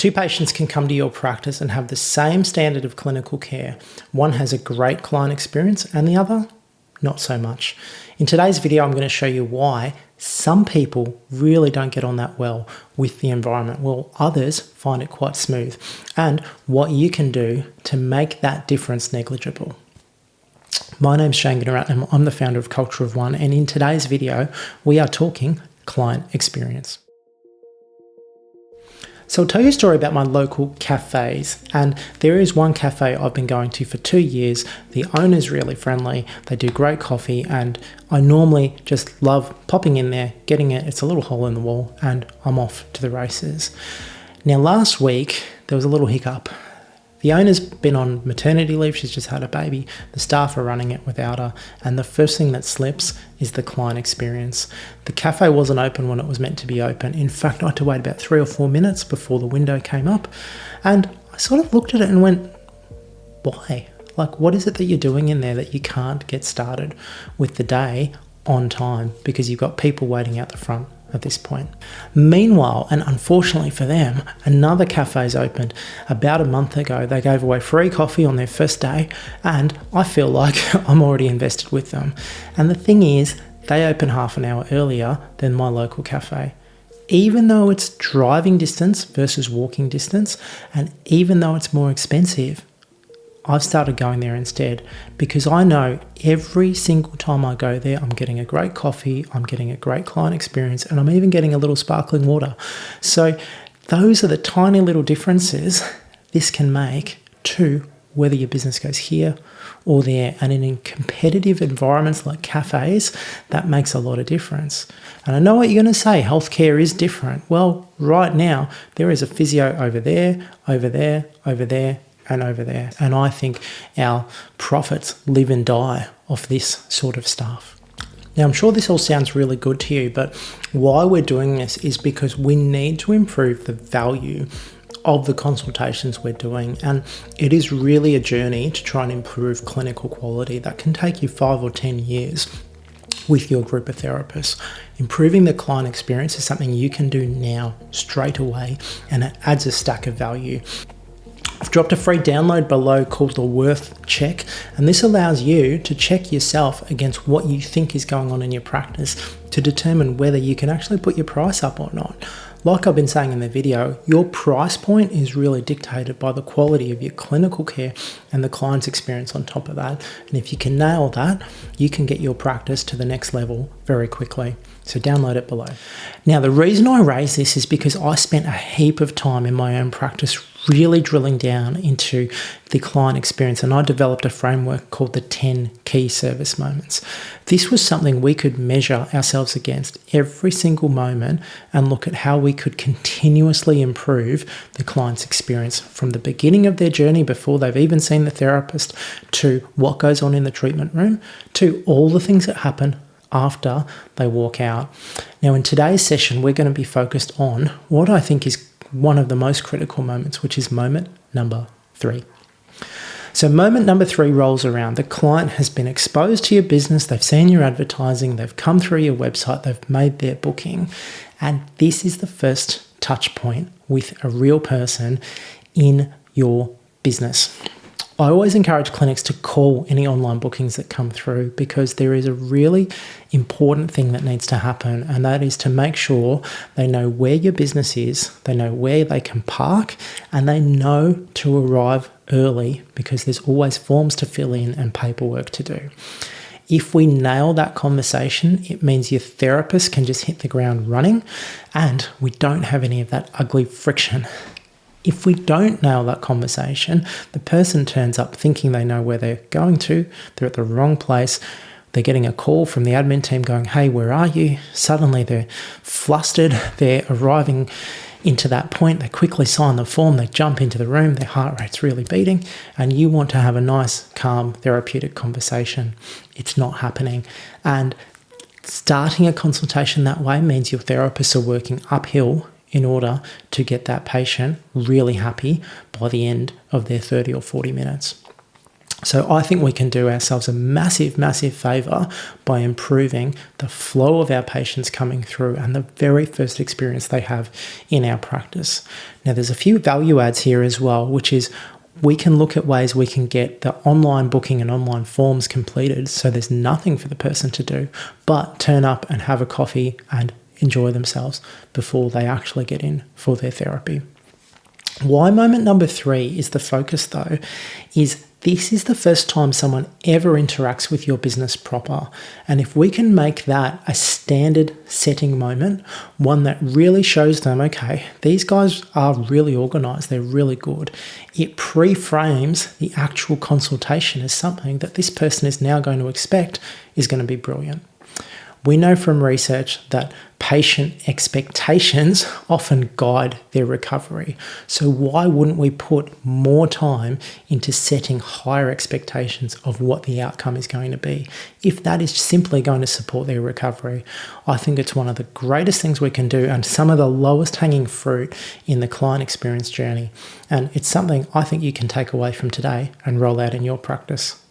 Two patients can come to your practice and have the same standard of clinical care. One has a great client experience and the other, not so much. In today's video, I'm going to show you why some people really don't get on that well with the environment, while others find it quite smooth, and what you can do to make that difference negligible. My name's Shane Gunaratnam. I'm the founder of Culture of One, and in today's video, we are talking client experience. So I'll tell you a story about my local cafes, and there is one cafe I've been going to for 2 years. The owner's really friendly, they do great coffee, and I normally just love popping in there, getting it, it's a little hole in the wall, and I'm off to the races. Now last week, there was a little hiccup. The owner's been on maternity leave, she's just had a baby, the staff are running it without her, and the first thing that slips is the client experience. The cafe wasn't open when it was meant to be open. In fact, I had to wait about 3 or 4 minutes before the window came up, and I sort of looked at it and went, why? Like, what is it that you're doing in there that you can't get started with the day on time because you've got people waiting out the front at this point? Meanwhile, and unfortunately for them, another cafe's opened about a month ago. They gave away free coffee on their first day, and I feel like I'm already invested with them. And the thing is, they open half an hour earlier than my local cafe. Even though it's driving distance versus walking distance, and even though it's more expensive, I've started going there instead because I know every single time I go there, I'm getting a great coffee, I'm getting a great client experience, and I'm even getting a little sparkling water. So those are the tiny little differences this can make to whether your business goes here or there. And in competitive environments like cafes, that makes a lot of difference. And I know what you're going to say, healthcare is different. Well, right now, there is a physio over there, over there, over there, and over there. And I think our profits live and die off this sort of stuff. Now, I'm sure this all sounds really good to you, but why we're doing this is because we need to improve the value of the consultations we're doing. And it is really a journey to try and improve clinical quality that can take you 5 or 10 years with your group of therapists. Improving the client experience is something you can do now straight away, and it adds a stack of value. I've dropped a free download below called the Worth Check, and this allows you to check yourself against what you think is going on in your practice to determine whether you can actually put your price up or not. Like I've been saying in the video, your price point is really dictated by the quality of your clinical care and the client's experience on top of that. And if you can nail that, you can get your practice to the next level very quickly. So download it below. Now, the reason I raise this is because I spent a heap of time in my own practice really drilling down into the client experience, and I developed a framework called the 10 key service moments. This was something we could measure ourselves against every single moment and look at how we could continuously improve the client's experience from the beginning of their journey before they've even seen the therapist, to what goes on in the treatment room, to all the things that happen after they walk out. Now, in today's session, we're going to be focused on what I think is one of the most critical moments, which is moment number 3. So moment number 3 rolls around. The client has been exposed to your business, they've seen your advertising, they've come through your website, they've made their booking, and this is the first touch point with a real person in your business. I always encourage clinics to call any online bookings that come through, because there is a really important thing that needs to happen, and that is to make sure they know where your business is, they know where they can park, and they know to arrive early, because there's always forms to fill in and paperwork to do. If we nail that conversation, it means your therapist can just hit the ground running, and we don't have any of that ugly friction. If we don't nail that conversation, the person turns up thinking they know where they're going to, they're at the wrong place, they're getting a call from the admin team going, hey, where are you? Suddenly they're flustered, they're arriving into that point, they quickly sign the form, they jump into the room, their heart rate's really beating, and you want to have a nice, calm, therapeutic conversation. It's not happening. And starting a consultation that way means your therapists are working uphill in order to get that patient really happy by the end of their 30 or 40 minutes. So I think we can do ourselves a massive, massive favour by improving the flow of our patients coming through and the very first experience they have in our practice. Now, there's a few value adds here as well, which is we can look at ways we can get the online booking and online forms completed so there's nothing for the person to do but turn up and have a coffee and enjoy themselves before they actually get in for their therapy. Why moment number 3 is the focus though, is this is the first time someone ever interacts with your business proper. And if we can make that a standard setting moment, one that really shows them, okay, these guys are really organized, they're really good. It pre-frames the actual consultation as something that this person is now going to expect is going to be brilliant. We know from research that patient expectations often guide their recovery. So why wouldn't we put more time into setting higher expectations of what the outcome is going to be? If that is simply going to support their recovery, I think it's one of the greatest things we can do and some of the lowest hanging fruit in the client experience journey. And it's something I think you can take away from today and roll out in your practice.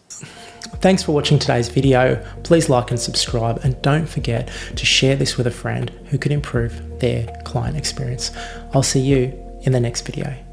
Thanks for watching today's video. Please like and subscribe, and don't forget to share this with a friend who could improve their client experience. I'll see you in the next video.